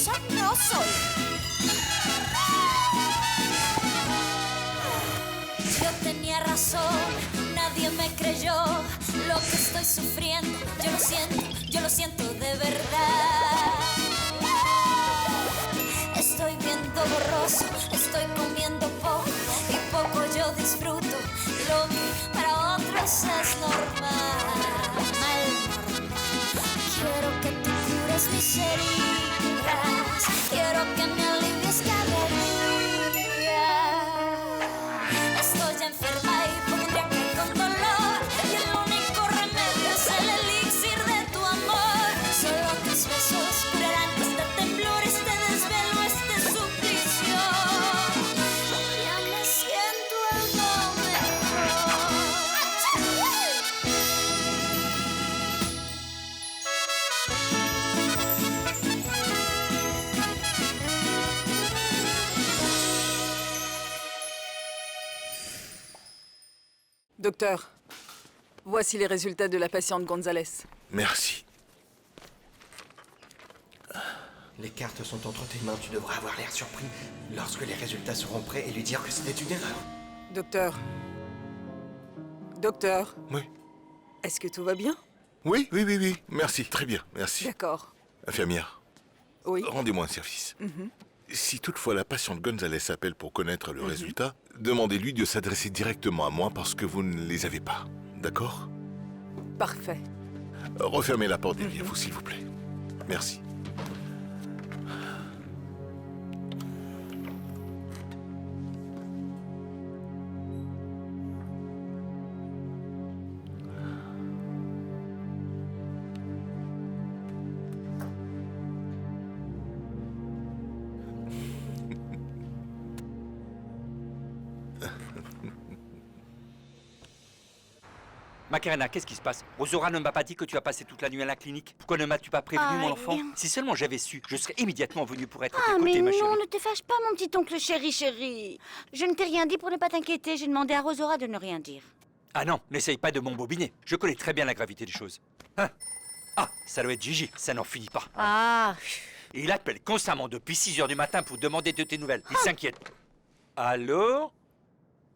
envidiosa no soy. Yo tenía razón, nadie me creyó lo que estoy sufriendo. Yo lo siento de verdad. Estoy viendo borroso, estoy comiendo poco y poco yo disfruto. Lo que para otros es normal. Quiero que tú cures mis heridas, quiero que me alivies cada día. Estoy enferma y pondría que con dolor, y el único remedio es el elixir de tu amor. Solo tus besos curarán este temblor, este desvelo, este suplicio. Ya me siento algo mejor. Docteur, voici les résultats de la patiente Gonzalez. Merci. Les cartes sont entre tes mains, tu devras avoir l'air surpris lorsque les résultats seront prêts et lui dire que c'était une erreur. Docteur. Docteur, Oui. est-ce que tout va bien? Oui. Merci, très bien, merci. D'accord. Infirmière, Oui. rendez-moi un service. Si toutefois la patiente Gonzalez appelle pour connaître le résultat, demandez-lui de s'adresser directement à moi parce que vous ne les avez pas. D'accord? Parfait. Refermez la porte derrière vous, s'il vous plaît. Merci. Macarena, qu'est-ce qui se passe? Rosora ne m'a pas dit que tu as passé toute la nuit à la clinique. Pourquoi ne m'as-tu pas prévenu, mon enfant? Si seulement j'avais su, je serais immédiatement venu pour être à tes côtés, ma chérie. Non, ne te fâche pas, mon petit oncle chéri. Je ne t'ai rien dit pour ne pas t'inquiéter. J'ai demandé à Rosora de ne rien dire. Ah non, n'essaye pas de m'embobiner. Je connais très bien la gravité des choses. Hein? Ah, ça doit être Gigi, ça n'en finit pas. Ah, Il appelle constamment depuis 6 heures du matin pour demander de tes nouvelles. Il s'inquiète. Allô?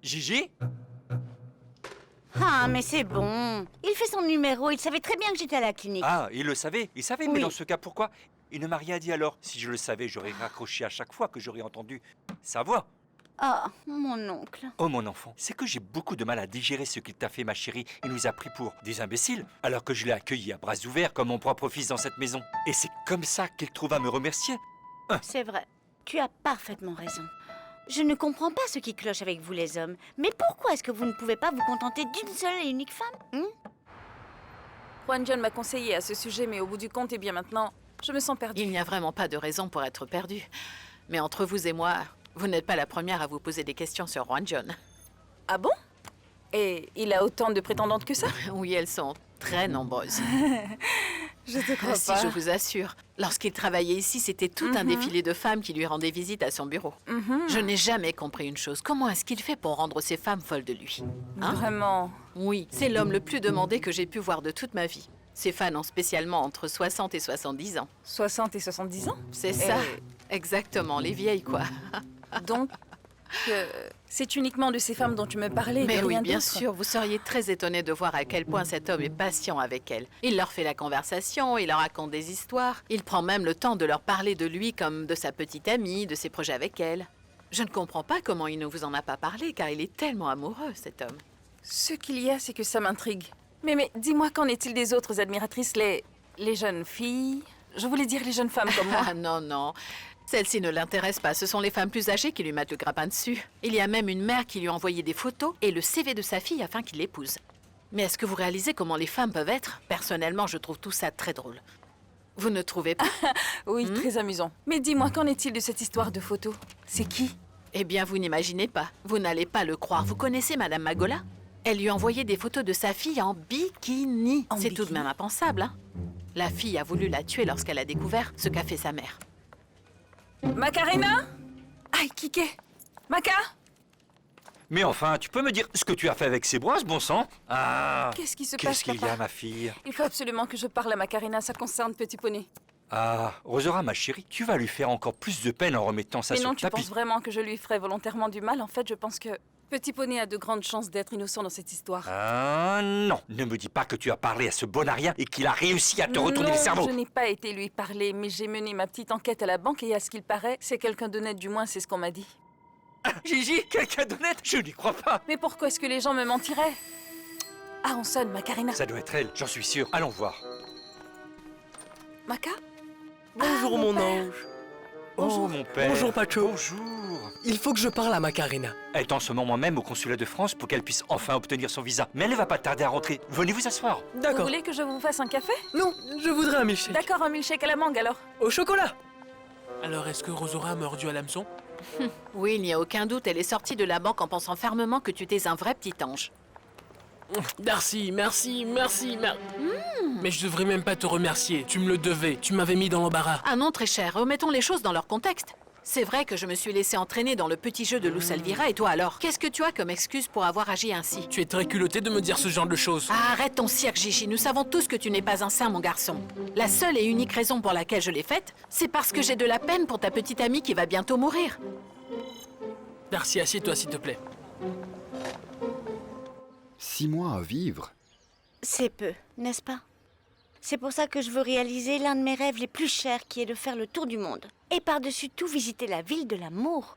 Gigi? mais c'est bon. Il fait son numéro. Il savait très bien que j'étais à la clinique. Ah, il le savait. Il savait, mais Oui. dans ce cas, pourquoi? Il ne m'a rien dit alors. Si je le savais, j'aurais raccroché à chaque fois que j'aurais entendu sa voix. Ah, mon oncle. Oh mon enfant, c'est que j'ai beaucoup de mal à digérer ce qu'il t'a fait, ma chérie. Il nous a pris pour des imbéciles, alors que je l'ai accueilli à bras ouverts comme mon propre fils dans cette maison. Et c'est comme ça qu'il trouve à me remercier. C'est vrai. Tu as parfaitement raison. Je ne comprends pas ce qui cloche avec vous, les hommes. Mais pourquoi est-ce que vous ne pouvez pas vous contenter d'une seule et unique femme? Juan John m'a conseillé à ce sujet, mais au bout du compte, et bien maintenant, je me sens perdue. Il n'y a vraiment pas de raison pour être perdu. Mais entre vous et moi, vous n'êtes pas la première à vous poser des questions sur Juan John. Ah bon? Et il a autant de prétendantes que ça? Oui, elles sont très nombreuses. Je te crois Si, pas. je vous assure. Lorsqu'il travaillait ici, c'était tout un défilé de femmes qui lui rendaient visite à son bureau. Je n'ai jamais compris une chose. Comment est-ce qu'il fait pour rendre ces femmes folles de lui? Hein? Vraiment? Oui, c'est l'homme le plus demandé que j'ai pu voir de toute ma vie. Ses fans ont spécialement entre 60 et 70 ans. 60 et 70 ans? C'est ça. Exactement, les vieilles, quoi. Donc, c'est uniquement de ces femmes dont tu me parlais, Mais de oui, rien bien d'autre. sûr, vous seriez très étonné de voir à quel point cet homme est patient avec elles. Il leur fait la conversation, il leur raconte des histoires, il prend même le temps de leur parler de lui comme de sa petite amie, de ses projets avec elle. Je ne comprends pas comment il ne vous en a pas parlé, car il est tellement amoureux, cet homme. Ce qu'il y a, c'est que ça m'intrigue. Mais dis-moi, qu'en est-il des autres admiratrices, les jeunes filles? Je voulais dire les jeunes femmes comme moi. Ah non. Celle-ci ne l'intéresse pas, ce sont les femmes plus âgées qui lui mettent le grappin dessus. Il y a même une mère qui lui a envoyé des photos et le CV de sa fille afin qu'il l'épouse. Mais est-ce que vous réalisez comment les femmes peuvent être? Personnellement, je trouve tout ça très drôle. Vous ne trouvez pas? Oui, très amusant. Mais dis-moi, qu'en est-il de cette histoire de photos? C'est qui? Eh bien, vous n'imaginez pas. Vous n'allez pas le croire. Vous connaissez Madame Magola? Elle lui a envoyé des photos de sa fille en bikini. C'est tout de même impensable, hein? La fille a voulu la tuer lorsqu'elle a découvert ce qu'a fait sa mère. Macarena? Aïe, Kike! Maca? Mais enfin, tu peux me dire ce que tu as fait avec ces brosses, bon sang? Ah! Qu'est-ce qui se passe, Qu'est-ce qu'il y a, papa? ma fille? Il faut absolument que je parle à Macarena, ça concerne Petit Poney. Ah, Rosora, ma chérie, tu vas lui faire encore plus de peine en remettant ça Mais sur non, le tu tapis. penses vraiment que je lui ferais volontairement du mal? En fait, je pense que Petit Poney a de grandes chances d'être innocent dans cette histoire. Ah non, ne me dis pas que tu as parlé à ce bonarien et qu'il a réussi à te retourner le cerveau. Non, je n'ai pas été lui parler, mais j'ai mené ma petite enquête à la banque et à ce qu'il paraît, c'est quelqu'un d'honnête, du moins c'est ce qu'on m'a dit. Ah, Gigi, quelqu'un d'honnête? Je n'y crois pas. Mais pourquoi est-ce que les gens me mentiraient? Ah, on sonne, Macarena. Ça doit être elle, j'en suis sûr. Allons voir. Maca? Bonjour mon ange. Oh, mon père. Bonjour Pacho. Bonjour. Il faut que je parle à Macarena. Elle est en ce moment même au consulat de France pour qu'elle puisse enfin obtenir son visa. Mais elle ne va pas tarder à rentrer. Venez vous asseoir. Vous D'accord. voulez que je vous fasse un café? Non, je voudrais un milkshake. D'accord, un milkshake à la mangue alors. Au chocolat. Alors, est-ce que Rosora a mordu à l'hameçon? Oui, il n'y a aucun doute, elle est sortie de la banque en pensant fermement que tu étais un vrai petit ange. Darcy, merci. Mais je devrais même pas te remercier. Tu me le devais. Tu m'avais mis dans l'embarras. Ah non, très cher, remettons les choses dans leur contexte. C'est vrai que je me suis laissé entraîner dans le petit jeu de Luz Elvira, et toi alors? Qu'est-ce que tu as comme excuse pour avoir agi ainsi? Tu es très culotté de me dire ce genre de choses. Ah, arrête ton cirque, Gigi, nous savons tous que tu n'es pas un saint, mon garçon. La seule et unique raison pour laquelle je l'ai faite, c'est parce que j'ai de la peine pour ta petite amie qui va bientôt mourir. Darcy, assieds-toi s'il te plaît. 6 mois à vivre? C'est peu, n'est-ce pas? C'est pour ça que je veux réaliser l'un de mes rêves les plus chers, qui est de faire le tour du monde. Et par-dessus tout, visiter la ville de l'amour.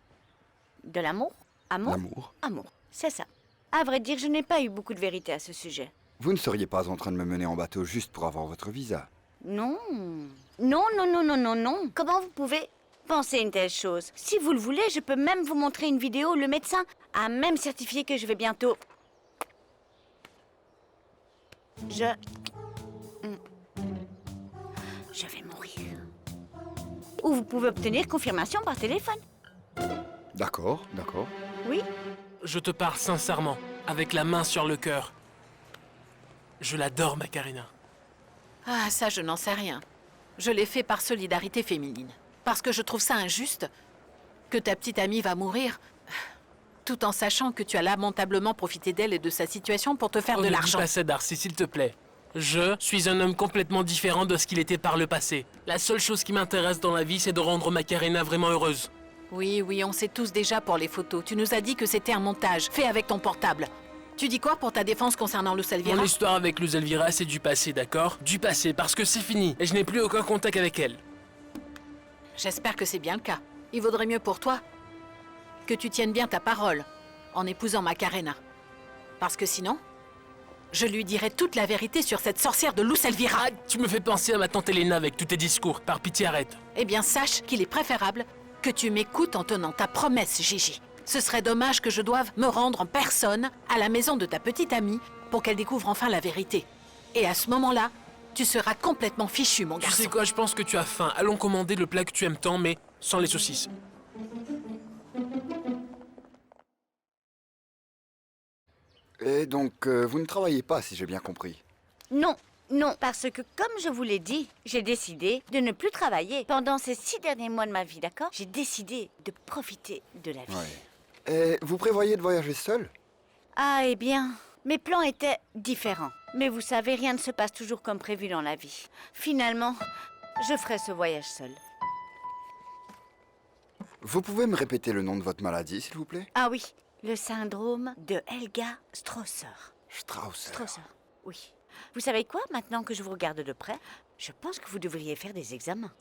De l'amour? Amour? L'amour? Amour, c'est ça. À vrai dire, je n'ai pas eu beaucoup de vérité à ce sujet. Vous ne seriez pas en train de me mener en bateau juste pour avoir votre visa? Non. Non. Comment vous pouvez penser une telle chose? Si vous le voulez, je peux même vous montrer une vidéo. Le médecin a même certifié que je vais bientôt... Je vais mourir. Ou vous pouvez obtenir confirmation par téléphone. D'accord. Oui? Je te parle sincèrement, avec la main sur le cœur. Je l'adore, Macarena. Ah, ça, je n'en sais rien. Je l'ai fait par solidarité féminine. Parce que je trouve ça injuste que ta petite amie va mourir, tout en sachant que tu as lamentablement profité d'elle et de sa situation pour te faire de Ne dis l'argent. pas ça, Darcy, s'il te plaît. Je suis un homme complètement différent de ce qu'il était par le passé. La seule chose qui m'intéresse dans la vie, c'est de rendre Macarena vraiment heureuse. Oui, on sait tous déjà pour les photos. Tu nous as dit que c'était un montage, fait avec ton portable. Tu dis quoi pour ta défense concernant Luz Elvira? Mon histoire avec Luz Elvira, c'est du passé, d'accord? Du passé, parce que c'est fini, et je n'ai plus aucun contact avec elle. J'espère que c'est bien le cas. Il vaudrait mieux pour toi que tu tiennes bien ta parole en épousant Macarena. Parce que sinon, je lui dirai toute la vérité sur cette sorcière de Luz Elvira. Ah, tu me fais penser à ma tante Elena avec tous tes discours. Par pitié, arrête. Eh bien, sache qu'il est préférable que tu m'écoutes en tenant ta promesse, Gigi. Ce serait dommage que je doive me rendre en personne à la maison de ta petite amie pour qu'elle découvre enfin la vérité. Et à ce moment-là, tu seras complètement fichu, mon Tu garçon. sais quoi, je pense que tu as faim. Allons commander le plat que tu aimes tant, mais sans les saucisses. Et donc, vous ne travaillez pas, si j'ai bien compris. Non, parce que comme je vous l'ai dit, j'ai décidé de ne plus travailler pendant ces 6 derniers mois de ma vie, d'accord? J'ai décidé de profiter de la vie. Ouais. Et vous prévoyez de voyager seul? Ah, eh bien, mes plans étaient différents. Mais vous savez, rien ne se passe toujours comme prévu dans la vie. Finalement, je ferai ce voyage seul. Vous pouvez me répéter le nom de votre maladie, s'il vous plaît? Ah oui, le syndrome de Helga Strausser. Strausser. Strausser, oui. Vous savez quoi, maintenant que je vous regarde de près, je pense que vous devriez faire des examens.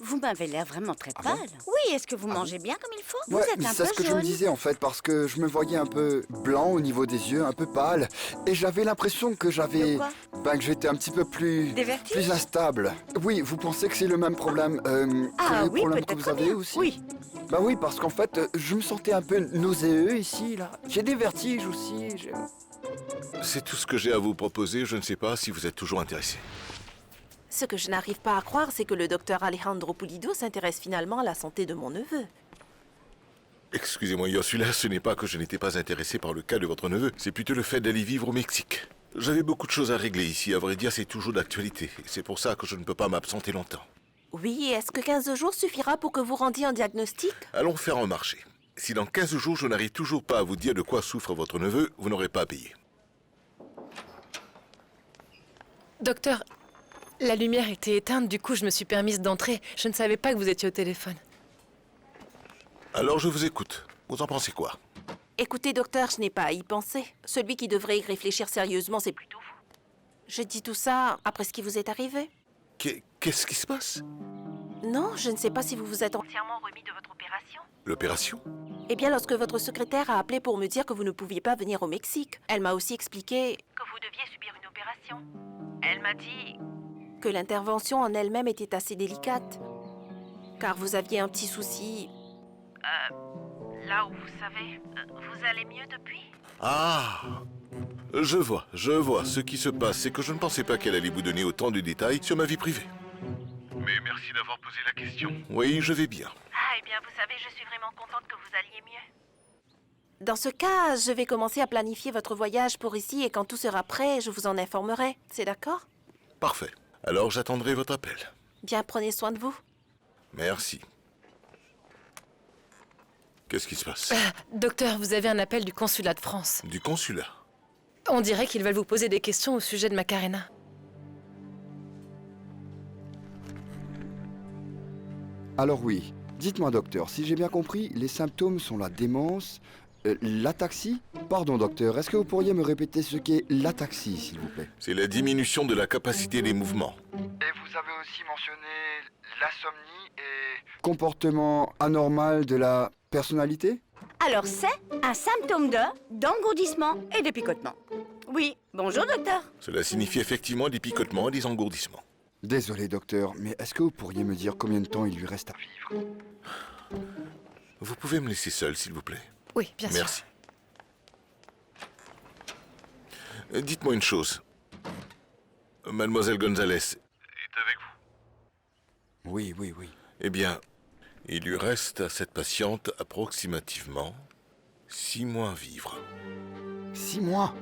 Vous m'avez l'air vraiment très Ah pâle. bon? Oui, est-ce que vous mangez bien comme il faut? Vous Ouais, êtes mais un c'est peu ce que je jaune. me disais en fait, parce que je me voyais un peu blanc au niveau des yeux, un peu pâle, et j'avais l'impression que j'avais... De quoi? que j'étais un petit peu plus... Des vertiges? plus instable. Oui, vous pensez que c'est le même problème Ah que le oui, problème que peut-être vous avez bien. aussi? Oui. Bah oui, parce qu'en fait, je me sentais un peu nauséeux ici, là. J'ai des vertiges aussi. C'est tout ce que j'ai à vous proposer. Je ne sais pas si vous êtes toujours intéressé. Ce que je n'arrive pas à croire, c'est que le docteur Alejandro Pulido s'intéresse finalement à la santé de mon neveu. Excusez-moi, Ursula, ce n'est pas que je n'étais pas intéressé par le cas de votre neveu. C'est plutôt le fait d'aller vivre au Mexique. J'avais beaucoup de choses à régler ici. À vrai dire, c'est toujours d'actualité. C'est pour ça que je ne peux pas m'absenter longtemps. Oui, est-ce que 15 jours suffira pour que vous rendiez un diagnostic? Allons faire un marché. Si dans 15 jours, je n'arrive toujours pas à vous dire de quoi souffre votre neveu, vous n'aurez pas à payer. Docteur, La lumière était éteinte, du coup je me suis permise d'entrer. Je ne savais pas que vous étiez au téléphone. Alors je vous écoute. Vous en pensez quoi? Écoutez, docteur, je n'ai pas à y penser. Celui qui devrait y réfléchir sérieusement, c'est plutôt vous. Je dis tout ça après ce qui vous est arrivé. Qu'est-ce qui se passe? Non, je ne sais pas si vous vous êtes entièrement remis de votre opération. L'opération? Eh bien, lorsque votre secrétaire a appelé pour me dire que vous ne pouviez pas venir au Mexique, elle m'a aussi expliqué que vous deviez subir une opération. Elle m'a dit que l'intervention en elle-même était assez délicate, car vous aviez un petit souci. Là où vous savez, vous allez mieux depuis? Ah! Je vois. Ce qui se passe, c'est que je ne pensais pas qu'elle allait vous donner autant de détails sur ma vie privée. Mais merci d'avoir posé la question. Oui, je vais bien. Ah, eh bien, vous savez, je suis vraiment contente que vous alliez mieux. Dans ce cas, je vais commencer à planifier votre voyage pour ici et quand tout sera prêt, je vous en informerai. C'est d'accord? Parfait. Alors j'attendrai votre appel. Bien, prenez soin de vous. Merci. Qu'est-ce qui se passe? Docteur, vous avez un appel du consulat de France. Du consulat? On dirait qu'ils veulent vous poser des questions au sujet de Macarena. Alors oui, dites-moi docteur, si j'ai bien compris, les symptômes sont la démence, l'ataxie? Pardon docteur, est-ce que vous pourriez me répéter ce qu'est l'ataxie, s'il vous plaît? C'est la diminution de la capacité des mouvements. Et vous avez aussi mentionné l'insomnie et... comportement anormal de la personnalité? Alors c'est un symptôme d'engourdissement et de picotement. Oui, bonjour docteur. Cela signifie effectivement des picotements et des engourdissements. Désolé docteur, mais est-ce que vous pourriez me dire combien de temps il lui reste à vivre? Vous pouvez me laisser seul, s'il vous plaît? Oui, bien sûr. Merci. Dites-moi une chose. Mademoiselle Gonzalez est avec vous? Oui. Eh bien, il lui reste à cette patiente approximativement 6 mois à vivre. 6 mois?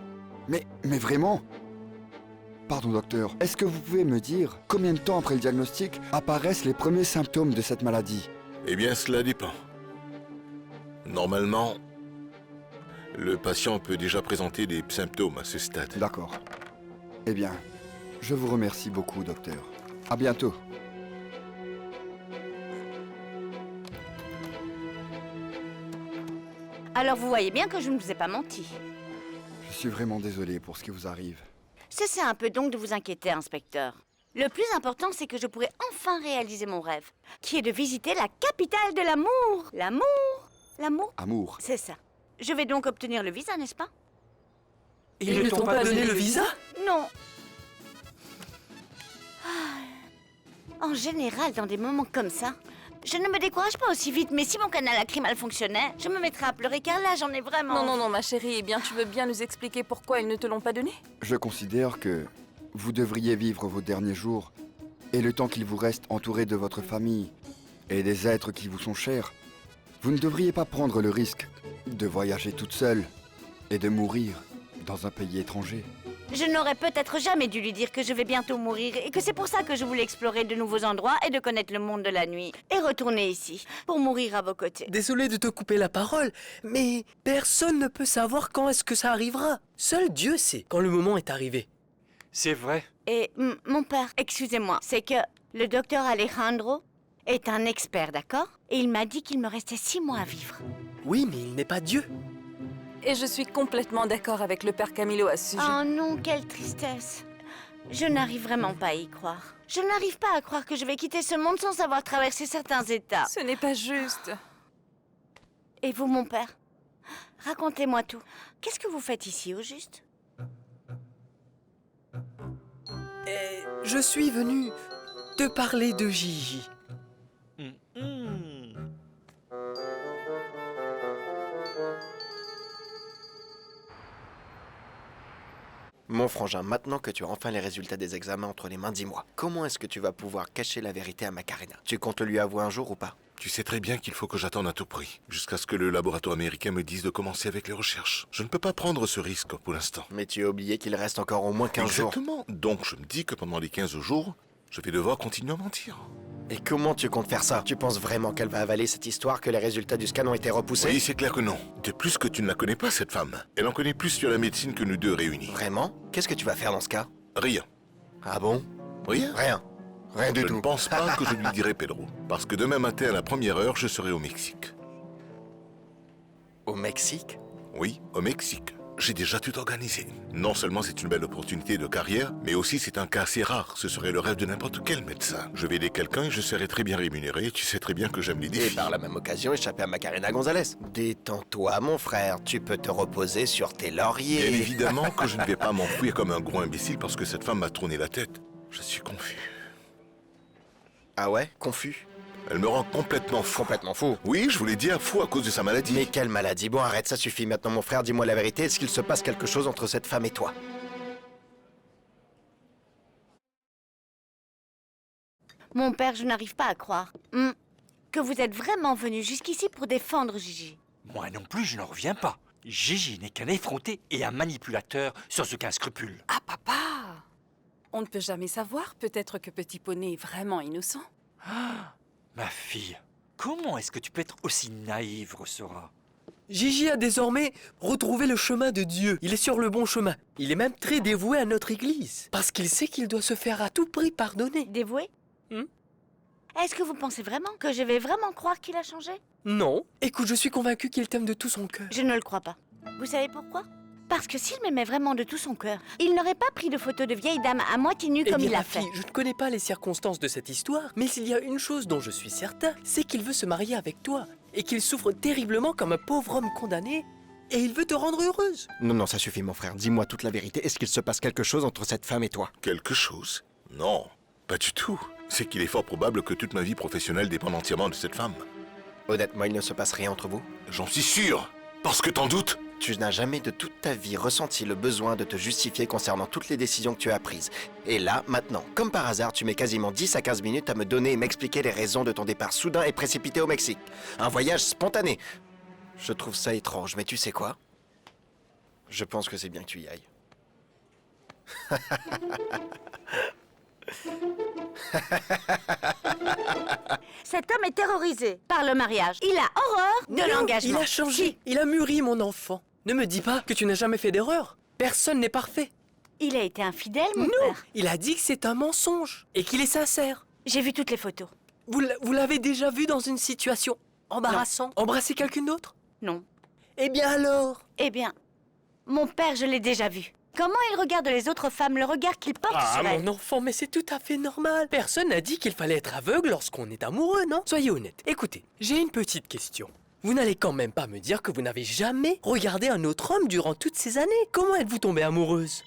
Mais vraiment? Pardon docteur, est-ce que vous pouvez me dire combien de temps après le diagnostic apparaissent les premiers symptômes de cette maladie? Eh bien, cela dépend. Normalement, le patient peut déjà présenter des symptômes à ce stade. D'accord. Eh bien, je vous remercie beaucoup, docteur. À bientôt. Alors vous voyez bien que je ne vous ai pas menti. Je suis vraiment désolé pour ce qui vous arrive. Cessez un peu donc de vous inquiéter, inspecteur. Le plus important, c'est que je pourrai enfin réaliser mon rêve, qui est de visiter la capitale de l'amour. L'amour? Amour. C'est ça. Je vais donc obtenir le visa, n'est-ce pas? Ils ne t'ont pas donné le visa? Non. Ah. En général, dans des moments comme ça, je ne me décourage pas aussi vite, mais si mon canal lacrymal fonctionnait, je me mettrais à pleurer car là, j'en ai vraiment... Non, ma chérie, eh bien, tu veux bien nous expliquer pourquoi ils ne te l'ont pas donné? Je considère que vous devriez vivre vos derniers jours et le temps qu'il vous reste entouré de votre famille et des êtres qui vous sont chers. Vous ne devriez pas prendre le risque de voyager toute seule et de mourir dans un pays étranger. Je n'aurais peut-être jamais dû lui dire que je vais bientôt mourir et que c'est pour ça que je voulais explorer de nouveaux endroits et de connaître le monde de la nuit. Et retourner ici, pour mourir à vos côtés. Désolé de te couper la parole, mais personne ne peut savoir quand est-ce que ça arrivera. Seul Dieu sait quand le moment est arrivé. C'est vrai. Et mon père, excusez-moi, c'est que le docteur Alejandro est un expert, d'accord? Et il m'a dit qu'il me restait 6 mois à vivre. Oui, mais il n'est pas Dieu. Et je suis complètement d'accord avec le père Camilo à ce sujet. Oh non, quelle tristesse. Je n'arrive vraiment pas à y croire. Je n'arrive pas à croire que je vais quitter ce monde sans avoir traversé certains états. Ce n'est pas juste. Et vous, mon père? Racontez-moi tout. Qu'est-ce que vous faites ici, au juste? Je suis venu te parler de Gigi. Mon frangin, maintenant que tu as enfin les résultats des examens entre les mains, dis-moi, comment est-ce que tu vas pouvoir cacher la vérité à Macarena? Tu comptes lui avouer un jour ou pas? Tu sais très bien qu'il faut que j'attende à tout prix, jusqu'à ce que le laboratoire américain me dise de commencer avec les recherches. Je ne peux pas prendre ce risque pour l'instant. Mais tu as oublié qu'il reste encore au moins 15 jours. Exactement. Donc je me dis que pendant les 15 jours, je vais devoir continuer à mentir. Et comment tu comptes faire ça? Tu penses vraiment qu'elle va avaler cette histoire, que les résultats du scan ont été repoussés? Oui, c'est clair que non. De plus que tu ne la connais pas, cette femme. Elle en connaît plus sur la médecine que nous deux réunis. Vraiment? Qu'est-ce que tu vas faire dans ce cas? Rien. Ah bon? Rien? Rien du Je tout. ne pense pas que je lui dirai Pedro. Parce que demain matin, à la première heure, je serai au Mexique. Au Mexique? Oui, au Mexique. J'ai déjà tout organisé. Non seulement c'est une belle opportunité de carrière, mais aussi c'est un cas assez rare. Ce serait le rêve de n'importe quel médecin. Je vais aider quelqu'un et je serai très bien rémunéré. Tu sais très bien que j'aime les Et défis. par la même occasion, échapper à Macarena Gonzalez. Détends-toi, mon frère. Tu peux te reposer sur tes lauriers. Bien évidemment que je ne vais pas m'enfuir comme un gros imbécile parce que cette femme m'a tourné la tête. Je suis confus. Ah ouais? Confus? Elle me rend complètement fou. Complètement fou. Oui, je vous l'ai dit, fou à cause de sa maladie. Mais quelle maladie? Bon, arrête, ça suffit. Maintenant, mon frère, dis-moi la vérité. Est-ce qu'il se passe quelque chose entre cette femme et toi? Mon père, je n'arrive pas à croire que vous êtes vraiment venu jusqu'ici pour défendre Gigi. Moi non plus, je n'en reviens pas. Gigi n'est qu'un effronté et un manipulateur sans aucun scrupule. Ah, papa! On ne peut jamais savoir. Peut-être que Petit Poney est vraiment innocent. Ma fille, comment est-ce que tu peux être aussi naïve, Rossora? Gigi a désormais retrouvé le chemin de Dieu. Il est sur le bon chemin. Il est même très dévoué à notre église. Parce qu'il sait qu'il doit se faire à tout prix pardonner. Dévoué? Est-ce que vous pensez vraiment que je vais vraiment croire qu'il a changé? Non. Écoute, je suis convaincu qu'il t'aime de tout son cœur. Je ne le crois pas. Vous savez pourquoi? Parce que s'il m'aimait vraiment de tout son cœur, il n'aurait pas pris de photos de vieille dame à moitié nue comme bien, il l'a ma fait. fille, je ne connais pas les circonstances de cette histoire, mais il y a une chose dont je suis certain, c'est qu'il veut se marier avec toi, et qu'il souffre terriblement comme un pauvre homme condamné, et il veut te rendre heureuse. Non, ça suffit, mon frère. Dis-moi toute la vérité. Est-ce qu'il se passe quelque chose entre cette femme et toi? Quelque chose? Non, pas du tout. C'est qu'il est fort probable que toute ma vie professionnelle dépend entièrement de cette femme. Honnêtement, il ne se passe rien entre vous? J'en suis sûr. Parce que t'en doutes? Tu n'as jamais de toute ta vie ressenti le besoin de te justifier concernant toutes les décisions que tu as prises. Et là, maintenant, comme par hasard, tu mets quasiment 10 à 15 minutes à me donner et m'expliquer les raisons de ton départ soudain et précipité au Mexique. Un voyage spontané. Je trouve ça étrange, mais tu sais quoi? Je pense que c'est bien que tu y ailles. Cet homme est terrorisé par le mariage. Il a horreur de Non, l'engagement. il a changé, il a mûri, mon enfant. Ne me dis pas que tu n'as jamais fait d'erreur. Personne n'est parfait. Il a été infidèle, mon Non, père. il a dit que c'est un mensonge et qu'il est sincère. J'ai vu toutes les photos. Vous l'avez déjà vu dans une situation embarrassante? Embrasser quelqu'un d'autre? Non. Eh bien alors? Eh bien, mon père, je l'ai déjà vu. Comment il regarde les autres femmes, le regard qu'il porte sur elles. Mon enfant, mais c'est tout à fait normal. Personne n'a dit qu'il fallait être aveugle lorsqu'on est amoureux, non? Soyez honnête. Écoutez, j'ai une petite question. Vous n'allez quand même pas me dire que vous n'avez jamais regardé un autre homme durant toutes ces années. Comment êtes-vous tombée amoureuse?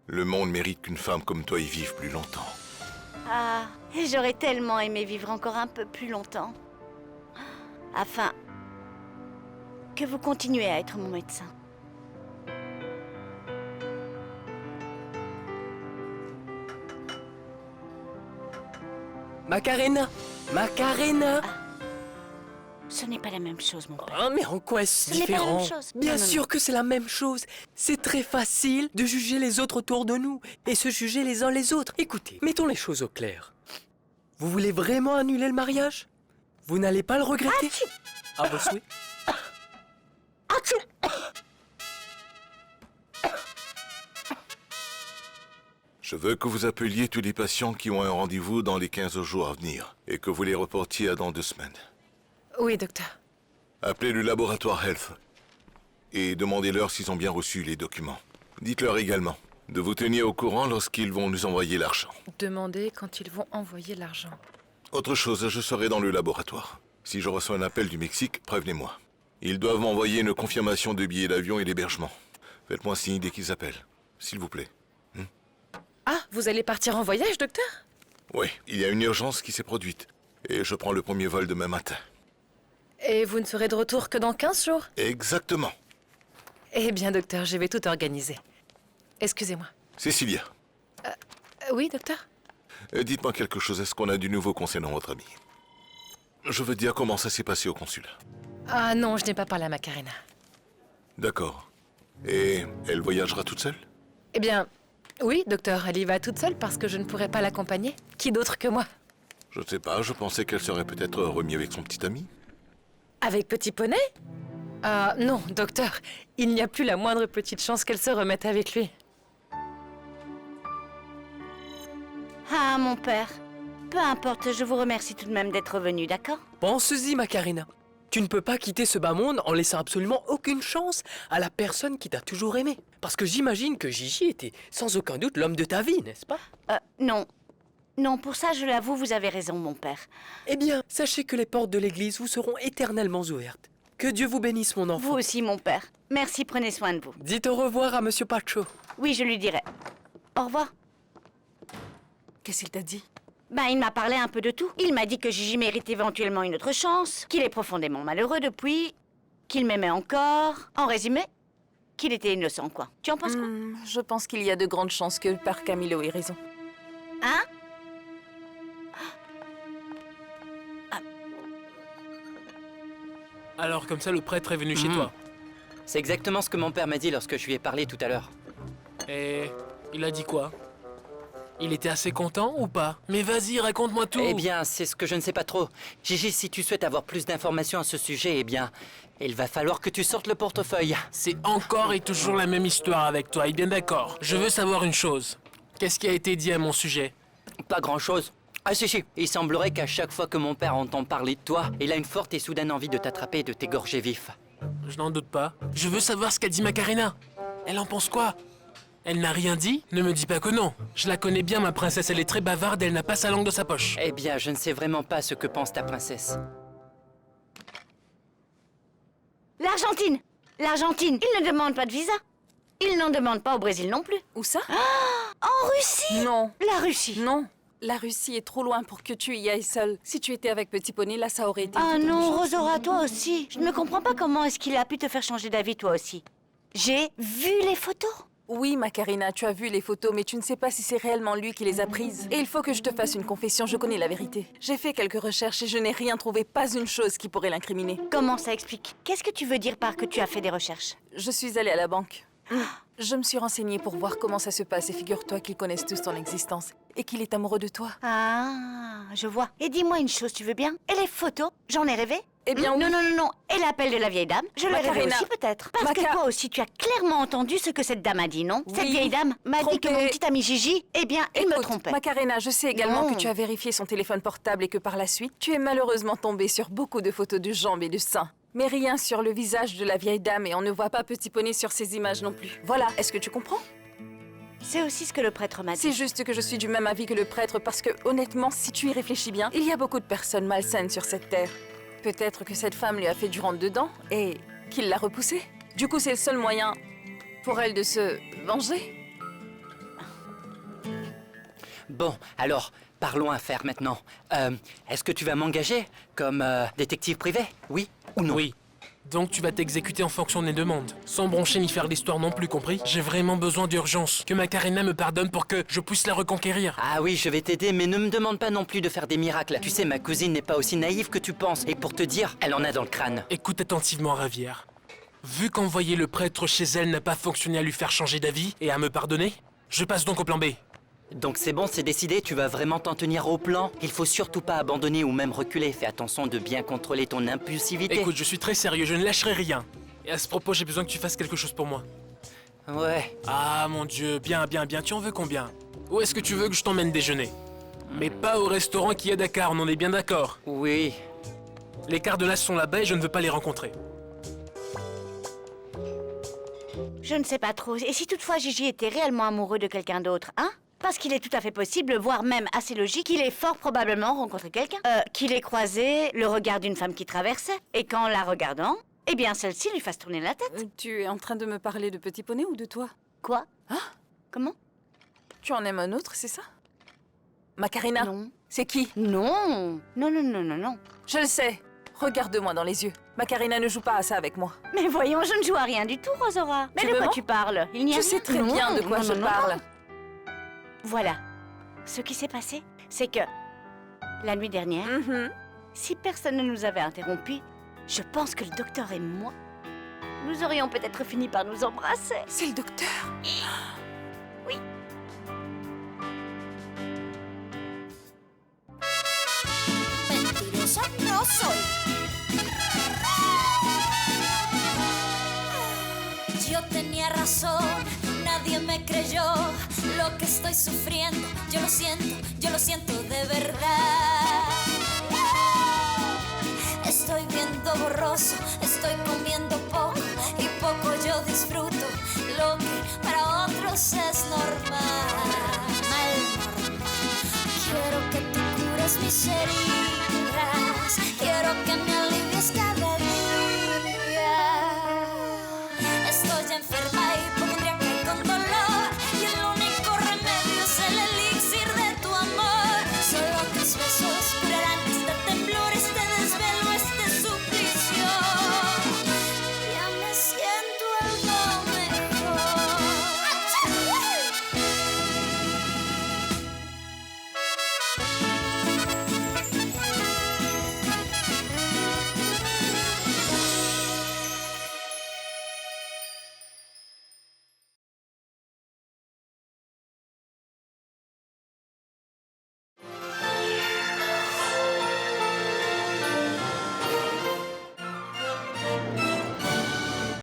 Le monde mérite qu'une femme comme toi y vive plus longtemps. Ah, j'aurais tellement aimé vivre encore un peu plus longtemps. Afin que vous continuez à être mon médecin. Macarena! Macarena! Ce n'est pas la même chose, mon père. Ah, mais en quoi est-ce Ce n'est pas la différent? même chose. Bien Non, non, sûr non. que c'est la même chose. C'est très facile de juger les autres autour de nous et se juger les uns les autres. Écoutez, mettons les choses au clair. Vous voulez vraiment annuler le mariage? Vous n'allez pas le regretter? À vos souhaits. Je veux que vous appeliez tous les patients qui ont un rendez-vous dans les 15 jours à venir et que vous les reportiez à dans 2 semaines. Oui, docteur. Appelez le laboratoire Health et demandez-leur s'ils ont bien reçu les documents. Dites-leur également de vous tenir au courant lorsqu'ils vont nous envoyer l'argent. Demandez quand ils vont envoyer l'argent. Autre chose, je serai dans le laboratoire. Si je reçois un appel du Mexique, prévenez-moi. Ils doivent m'envoyer une confirmation de billets d'avion et d'hébergement. Faites-moi signe dès qu'ils appellent, s'il vous plaît. Ah, vous allez partir en voyage, docteur? Oui, il y a une urgence qui s'est produite. Et je prends le premier vol demain matin. Et vous ne serez de retour que dans 15 jours? Exactement. Eh bien, docteur, je vais tout organiser. Excusez-moi. Cécilia, Oui, docteur? dites-moi quelque chose. Est-ce qu'on a du nouveau concernant votre amie? Je veux dire comment ça s'est passé au consulat. Ah non, je n'ai pas parlé à Macarena. D'accord. Et elle voyagera toute seule? Eh bien, oui, docteur, elle y va toute seule parce que je ne pourrais pas l'accompagner. Qui d'autre que moi? Je ne sais pas, je pensais qu'elle serait peut-être remise avec son petit ami. Avec Petit Poney? Ah non, docteur, il n'y a plus la moindre petite chance qu'elle se remette avec lui. Ah, mon père. Peu importe, je vous remercie tout de même d'être venu, d'accord? Pense-y, Macarena. Tu ne peux pas quitter ce bas monde en laissant absolument aucune chance à la personne qui t'a toujours aimé. Parce que j'imagine que Gigi était sans aucun doute l'homme de ta vie, n'est-ce pas? Non. Non, pour ça, je l'avoue, vous avez raison, mon père. Eh bien, sachez que les portes de l'église vous seront éternellement ouvertes. Que Dieu vous bénisse, mon enfant. Vous aussi, mon père. Merci, prenez soin de vous. Dites au revoir à Monsieur Pacho. Oui, je lui dirai. Au revoir. Qu'est-ce qu'il t'a dit? Il m'a parlé un peu de tout. Il m'a dit que Gigi mérite éventuellement une autre chance, qu'il est profondément malheureux depuis, qu'il m'aimait encore. En résumé, qu'il était innocent, quoi. Tu en penses quoi? Je pense qu'il y a de grandes chances que Père Camilo ait raison. Hein? Alors comme ça, le prêtre est venu chez toi. C'est exactement ce que mon père m'a dit lorsque je lui ai parlé tout à l'heure. Et il a dit quoi? Il était assez content ou pas? Mais vas-y, raconte-moi tout. Eh bien, c'est ce que je ne sais pas trop. Gigi, si tu souhaites avoir plus d'informations à ce sujet, eh bien, il va falloir que tu sortes le portefeuille. C'est encore et toujours la même histoire avec toi, et bien d'accord. Je veux savoir une chose. Qu'est-ce qui a été dit à mon sujet? Pas grand-chose. Ah si, il semblerait qu'à chaque fois que mon père entend parler de toi, il a une forte et soudaine envie de t'attraper et de t'égorger vif. Je n'en doute pas. Je veux savoir ce qu'a dit Macarena. Elle en pense quoi? Elle n'a rien dit? Ne me dis pas que non. Je la connais bien, ma princesse, elle est très bavarde, elle n'a pas sa langue dans sa poche. Eh bien, je ne sais vraiment pas ce que pense ta princesse. L'Argentine! L'Argentine, ils ne demandent pas de visa. Ils n'en demandent pas au Brésil non plus. Où ça? En Russie! Non. La Russie! Non. La Russie est trop loin pour que tu y ailles seule. Si tu étais avec Petit Poney, là, ça aurait été... Ah toute autre non, chose. Rosora, toi aussi. Je ne comprends pas comment est-ce qu'il a pu te faire changer d'avis, toi aussi. J'ai vu les photos. Oui, Macarena, tu as vu les photos, mais tu ne sais pas si c'est réellement lui qui les a prises. Et il faut que je te fasse une confession, je connais la vérité. J'ai fait quelques recherches et je n'ai rien trouvé, pas une chose qui pourrait l'incriminer. Comment ça explique? Qu'est-ce que tu veux dire par que tu as fait des recherches? Je suis allée à la banque. Je me suis renseignée pour voir comment ça se passe et figure-toi qu'ils connaissent tous ton existence et qu'il est amoureux de toi. Ah, je vois. Et dis-moi une chose, tu veux bien? Et les photos? J'en ai rêvé? Eh bien, oui. Non. Et l'appel de la vieille dame? Je l'ai rêvé Macarena. aussi peut-être. Parce que toi aussi, tu as clairement entendu ce que cette dame a dit, non? Oui. Cette vieille dame m'a dit que Trompée. mon petit ami Gigi, eh bien, il me trompait. Macarena, je sais également Non. que tu as vérifié son téléphone portable et que par la suite, tu es malheureusement tombée sur beaucoup de photos de jambes et de seins. Mais rien sur le visage de la vieille dame et on ne voit pas Petit Poney sur ces images non plus. Voilà, est-ce que tu comprends? C'est aussi ce que le prêtre m'a dit. C'est juste que je suis du même avis que le prêtre parce que, honnêtement, si tu y réfléchis bien, il y a beaucoup de personnes malsaines sur cette terre. Peut-être que cette femme lui a fait du rentre-dedans et qu'il l'a repoussée. Du coup, c'est le seul moyen pour elle de se venger. Bon, alors, parlons affaires maintenant. Est-ce que tu vas m'engager comme détective privé? Oui ou non? Oui. Donc tu vas t'exécuter en fonction des demandes. Sans broncher ni faire d'histoire non plus, compris? J'ai vraiment besoin d'urgence. Que Macarena me pardonne pour que je puisse la reconquérir. Ah oui, je vais t'aider, mais ne me demande pas non plus de faire des miracles. Tu sais, ma cousine n'est pas aussi naïve que tu penses. Et pour te dire, elle en a dans le crâne. Écoute attentivement, Ravière. Vu qu'envoyer le prêtre chez elle n'a pas fonctionné à lui faire changer d'avis et à me pardonner, je passe donc au plan B. Donc c'est bon, c'est décidé, tu vas vraiment t'en tenir au plan? Il faut surtout pas abandonner ou même reculer. Fais attention de bien contrôler ton impulsivité. Écoute, je suis très sérieux, je ne lâcherai rien. Et à ce propos, j'ai besoin que tu fasses quelque chose pour moi. Ouais. Ah mon Dieu, bien, tu en veux combien? Où est-ce que tu veux que je t'emmène déjeuner? Mais pas au restaurant qui est à Dakar, on en est bien d'accord. Oui. Les Cardenas sont là-bas et je ne veux pas les rencontrer. Je ne sais pas trop. Et si toutefois Gigi était réellement amoureux de quelqu'un d'autre, hein? Parce qu'il est tout à fait possible, voire même assez logique, qu'il ait fort probablement rencontré quelqu'un. Qu'il ait croisé le regard d'une femme qui traversait. Et qu'en la regardant, eh bien celle-ci lui fasse tourner la tête. Tu es en train de me parler de Petit Poney ou de toi? Quoi? Hein? Comment? Tu en aimes un autre, c'est ça? Macarena? Non. C'est qui? Non. Non. Je le sais. Regarde-moi dans les yeux. Macarena ne joue pas à ça avec moi. Mais voyons, je ne joue à rien du tout, Rosora. Mais Tu de me quoi mens? tu parles? Il n'y a Je rien. sais très Non, bien de quoi non, je non, non. parle. Voilà. Ce qui s'est passé, c'est que la nuit dernière, si personne ne nous avait interrompus, je pense que le docteur et moi, nous aurions peut-être fini par nous embrasser. C'est le docteur? Oui. Mentirosa no soy. Yo tenía razón, nadie me creyó lo que estoy sufriendo. yo lo siento de verdad. Estoy viendo borroso, estoy comiendo poco y poco yo disfruto lo que para otros es normal. Quiero que tú cures mis heridas, quiero que me